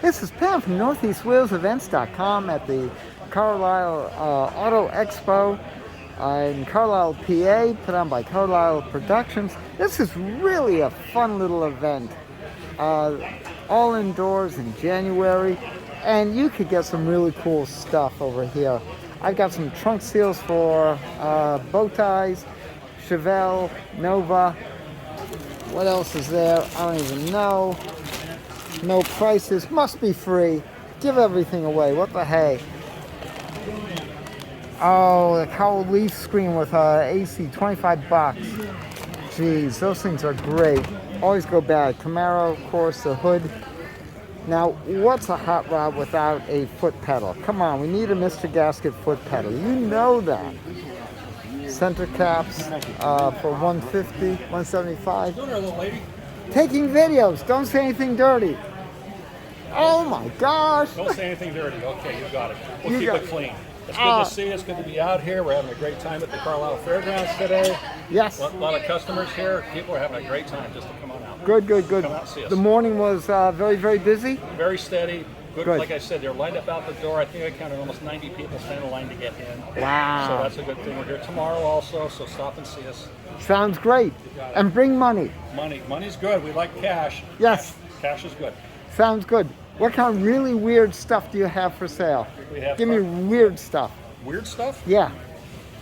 This is Pam from NortheastWalesEvents.com at the Carlisle Auto Expo in Carlisle, PA, put on by Carlisle Productions. This is really a fun little event, all indoors in January, and you could get some really cool stuff over here. I've got some trunk seals for bow ties, Chevelle, Nova. What else is there? I don't even know. No prices, must be free. Give everything away, what the hey. Oh, the cowl leaf screen with AC, 25 bucks. Jeez, those things are great. Always go bad. Camaro, of course, the hood. Now, what's a hot rod without a foot pedal? Come on, we need a Mr. Gasket foot pedal. You know that. Center caps for 150, 175. Taking videos, don't say anything dirty. Oh my gosh. Don't say anything dirty. Okay, you got it. We'll keep it clean. It's good to see you. It's good to be out here. We're having a great time at the Carlisle Fairgrounds today. Yes. A lot of customers here. People are having a great time just to come on out. Good, good, good. Come out and see us. The morning was very, very busy? Very steady. Good. Good. Like I said, they're lined up out the door. I think I counted almost 90 people standing in line to get in. Wow. So that's a good thing. We're here tomorrow also, so stop and see us. Sounds great. And bring money. Money's good. We like cash. Yes. Cash is good. Sounds good. What kind of really weird stuff do you have for sale? We have Give me weird stuff. Weird stuff? Yeah.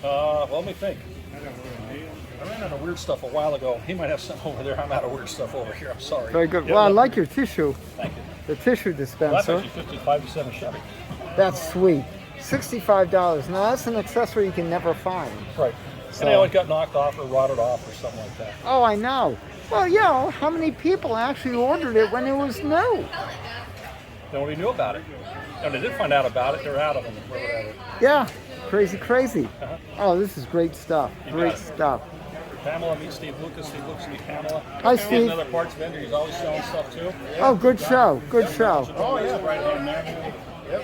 Well, let me think. I ran out of weird stuff a while ago. He might have something over there. I'm out of weird stuff over here. I'm sorry. Very good. Yeah, Well, I like your tissue. Thank you. The tissue Well, that's dispenser. actually 55 Chevy. That's sweet. $65. Now that's an accessory you can never find. Right. So- And they always got knocked off or rotted off or something like that. Oh, I know. Well, you know, how many people actually ordered it when it was new? Nobody knew about it. And they did find out about it. They're out of them. Yeah. Crazy, crazy. Uh-huh. Oh, this is great stuff. You Great got it. stuff. Pamela, meet Steve Lucas. Steve Lucas, meet Pamela. Hi, He's Steve. another parts vendor. He's always selling stuff too. Oh, good show. Good show. Oh, yeah. Right hand there. Yep.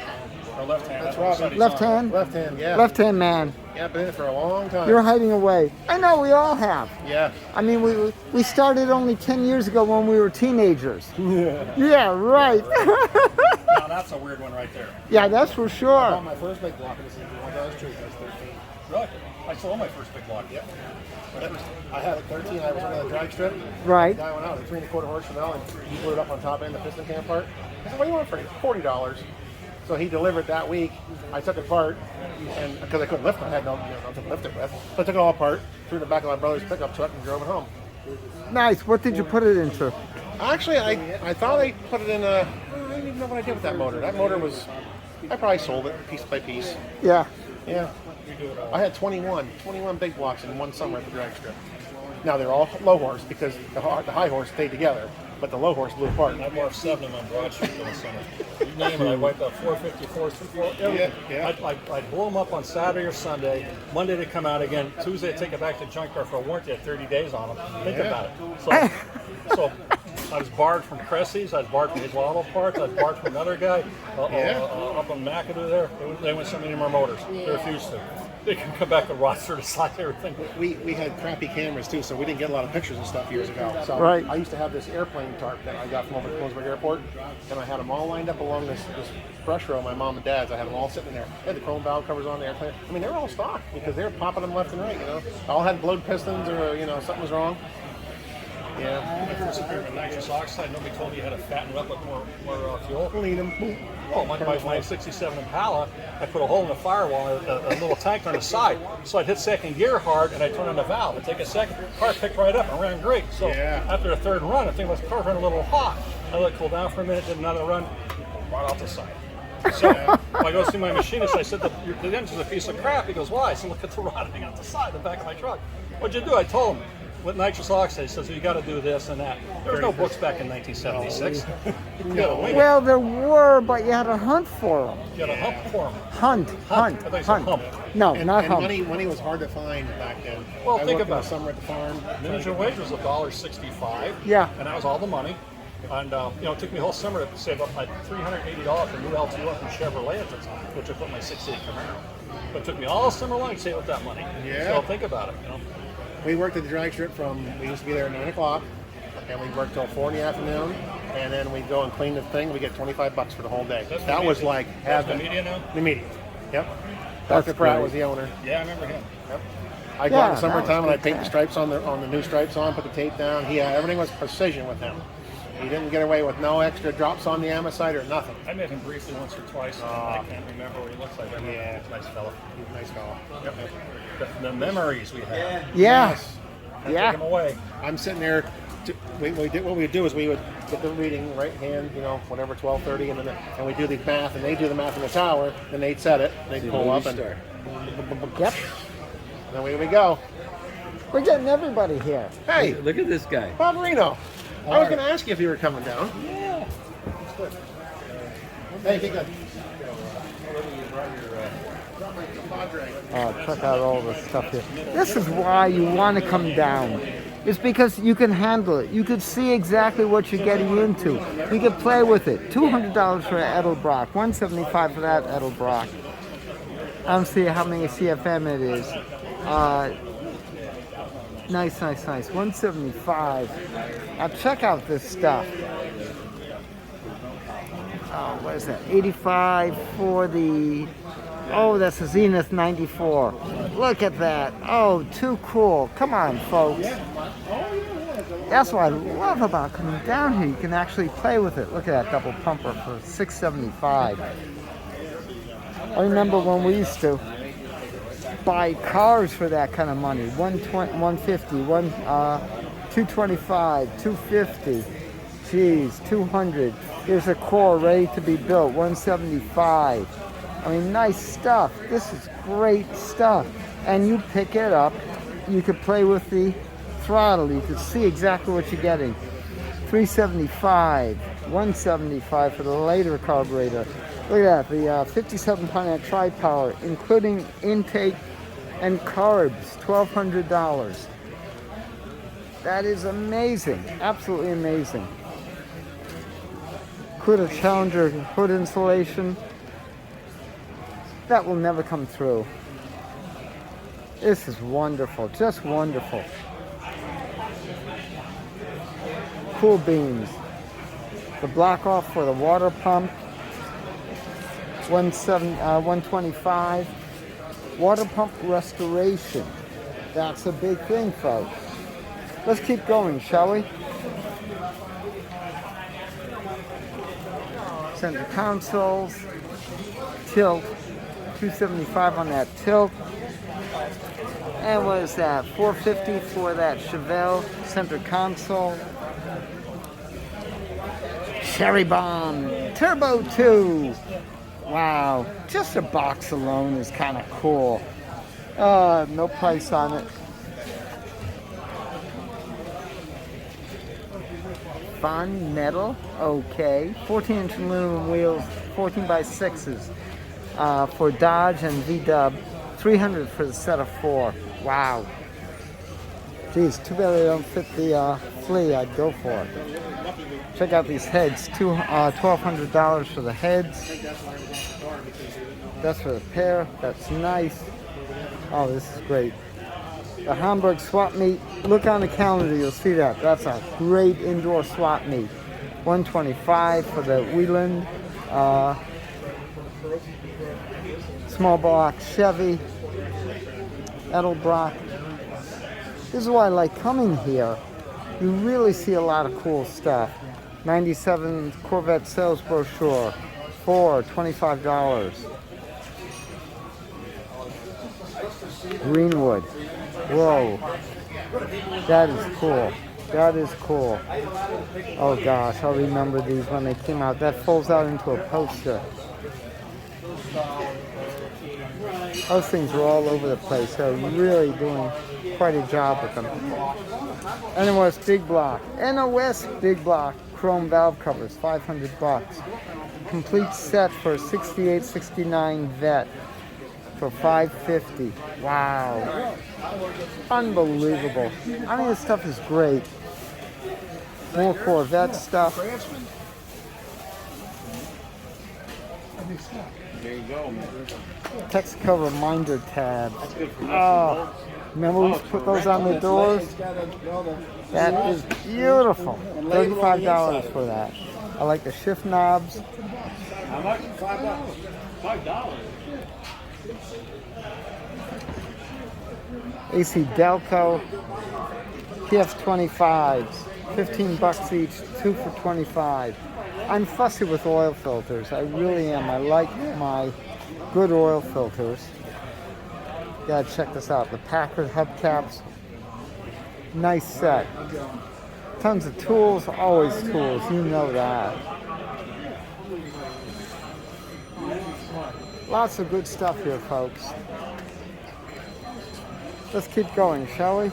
Or left hand. That's Robin. Left hand? Left hand, yeah. Left hand man. Yeah, been in it for a long time. You're hiding away. I know, we all have. Yeah. I mean, we started only 10 years ago when we were teenagers. Yeah, right. Now that's a weird one right there. Yeah, that's for I sure. bought my first big block of this thing. That was true. I was 13. Really? I sold my first big block. Yep. I had it 13. I was running a drag strip. Right. The guy went out, a 3¼ horse Chanel, and he put it up on top end, the piston cam part. I said, what do you want for it? $40. So he delivered that week. I took it apart, and because I couldn't lift it, I had nothing to lift it with. So I took it all apart, threw it in the back of my brother's pickup truck, and drove it home. Nice. What did you put it into? Actually, I thought I put it in a. I don't even know what I did with that motor. That motor was. I probably sold it piece by piece. Yeah. Yeah. I had 21 big blocks in one summer at the drag strip. Now they're all low horse because the high horse stayed together, but the low horse blew apart. I bought 7 of them on Broad Street in the summer. You name it, I wiped out 454, 340, everything. Yeah. I'd blow them up on Saturday or Sunday. Monday they come out again. Tuesday I take it back to junkyard for a warranty at 30 days on them. Think about it. So I was barred from Cressy's. I was barred from his Auto Parts. I was barred from another guy up on McAdoo there. They wouldn't send me any more motors. They refused to. They can come back and rot certified everything. We had crappy cameras too, so we didn't get a lot of pictures and stuff years ago. So Right. I used to have this airplane tarp that I got from over at Colesburg Airport, and I had them all lined up along this brush row. My mom and dad's. I had them all sitting there. They had the chrome valve covers on the airplane. I mean, they were all stock because they were popping them left and right. All had blowed pistons or something was wrong. Yeah. My first experiment with nitrous oxide, nobody told me you had to fatten it up with more fuel. Clean them. Oh, my 67 Impala, I put a hole in the firewall, a little tank on the side. So I'd hit second gear hard and I turn on the valve. I'd take a second, car picked right up and ran great. So after the third run, I think my car ran a little hot. I let it cool down for a minute, did another run, right off the side. So I go see my machinist, I said, the engine's a piece of crap. He goes, why? I said, look at the rotting out the side, the back of my truck. What'd you do? I told him. With nitrous oxide, he says, you got to do this and that. There was no books back in 1976. Well, there were, but you had to hunt for them. You had a hump for them. Hunt. I thought you said hump. No, not and hump. money was hard to find back then. Well, I think worked in about the it. summer at the farm. Minimum wage was $1.65. Yeah. And that was all the money. And it took me a whole summer to save up like $380 for new LT1 from Chevrolet at the time, which I put my '68 Camaro. But it took me all summer long to save up that money. Yeah. So think about it. We worked at the drag strip we used to be there at 9 o'clock, and we worked till 4 in the afternoon, and then we go and clean the thing. We get $25 for the whole day. That's That the was media- like That's the heaven. media now? The media. Yep. That's Dr. Pratt great. was the owner. Yeah, I remember him. Yep. I go out in the Yeah, that summertime was and I paint good. the stripes on the new stripes on, put the tape down. Everything was precision with him. He didn't get away with no extra drops on the amosite or nothing. I met him briefly once or twice. I can't remember what he looks like. I remember Yeah. he's a nice fellow. He's a nice fellow. Yep. The memories we have. Yeah. Take Yeah. him away. I'm sitting there. What we would do is we would get the reading right hand, whatever, 12:30, and we do the math, and they do the math in the tower, and they'd set it, they'd pull up, and Yep. then away we go. We're getting everybody here. Hey, Look at this guy. Bob Reno. I was going to ask you if you were coming down. Yeah. Hey, be good. Check out all the stuff here. This is why you want to come down. It's because you can handle it. You can see exactly what you're getting into. You can play with it. $200 for Edelbrock, $175 for that Edelbrock. I don't see how many CFM it is. Nice. 175. Now check out this stuff. Oh, what is that? 85 for the. Oh, that's a Zenith 94. Look at that. Oh, too cool. Come on, folks. That's what I love about coming down here. You can actually play with it. Look at that double pumper for $675. I remember when we used to buy cars for that kind of money. 120, 150, 225, 250. Geez, 200. Here's a core ready to be built. 175. I mean, nice stuff. This is great stuff. And you pick it up. You could play with the throttle. You could see exactly what you're getting. 375, 175 for the later carburetor. Look at that, the 57-pound tri-power, including intake and carbs, $1,200. That is amazing, absolutely amazing. Cuda Challenger hood insulation. That will never come through. This is wonderful, just wonderful. Cool beams. The block off for the water pump. 125. Water pump restoration. That's a big thing, folks. Let's keep going, shall we? Center consoles. Tilt. 275 on that tilt. And what is that? 450 for that Chevelle center console. Cherry Bomb Turbo 2. Wow, just the box alone is kind of cool. No price on it. Fun metal, okay. 14-inch aluminum wheels, 14x6s for Dodge and V-Dub. 300 for the set of 4. Wow. Geez, too bad they don't fit the flea. I'd go for it. Check out these heads. $1,200 for the heads. That's for the pair. That's nice. Oh, this is great. The Hamburg swap meet. Look on the calendar. You'll see that. That's a great indoor swap meet. $125 for the Wieland. Small block Chevy. Edelbrock. This is why I like coming here. You really see a lot of cool stuff. 97 Corvette sales brochure for $25. Greenwood. Whoa. That is cool. That is cool. Oh gosh, I remember these when they came out. That folds out into a poster. Those things are all over the place. They're really doing quite a job with them. NOS Big Block. NOS Big Block. Chrome valve covers, $500. Complete set for 68, 69 Vet for $550. Wow. Unbelievable. I mean, this stuff is great. More Corvette stuff. There you go, man. Texaco reminder tab. Oh, Remember we used to put those on the doors? That is beautiful. $35 for that. I like the shift knobs. How much? $5. $5. AC Delco PF25s, 15 bucks each, 2 for 25. I'm fussy with oil filters. I really am. I like my good oil filters. Gotta check this out. The Packard hubcaps. Nice set. Tons of tools, always tools. You know that. Lots of good stuff here, folks. Let's keep going, shall we?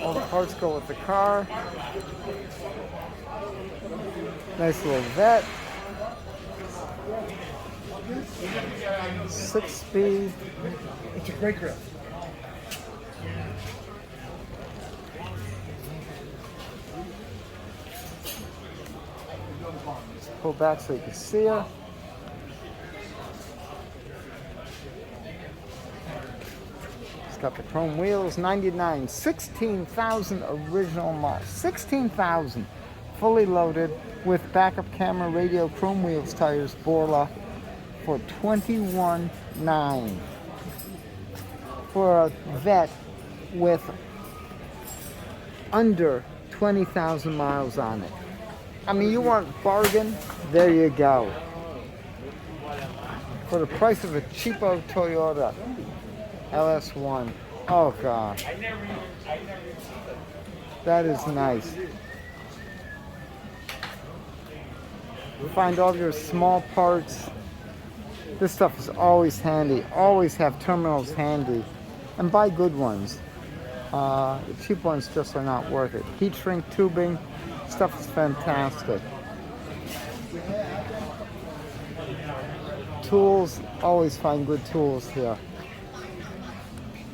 All the parts go with the car. Nice little vet. 6-speed. It's a great grill. Pull back so you can see her. It's got the chrome wheels, 99, 16,000 original miles, 16,000 fully loaded with backup camera, radio, chrome wheels, tires, Borla for $21,900 for a vet with under 20,000 miles on it. I mean, you want bargain? There you go. For the price of a cheapo Toyota LS1. Oh gosh. That is nice. You find all your small parts. This stuff is always handy. Always have terminals handy. And buy good ones. The cheap ones just are not worth it. Heat shrink tubing. Stuff is fantastic. Tools. Always find good tools here.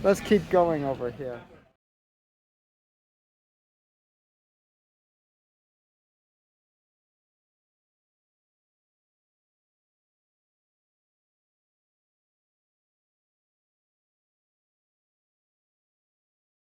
Let's keep going over here.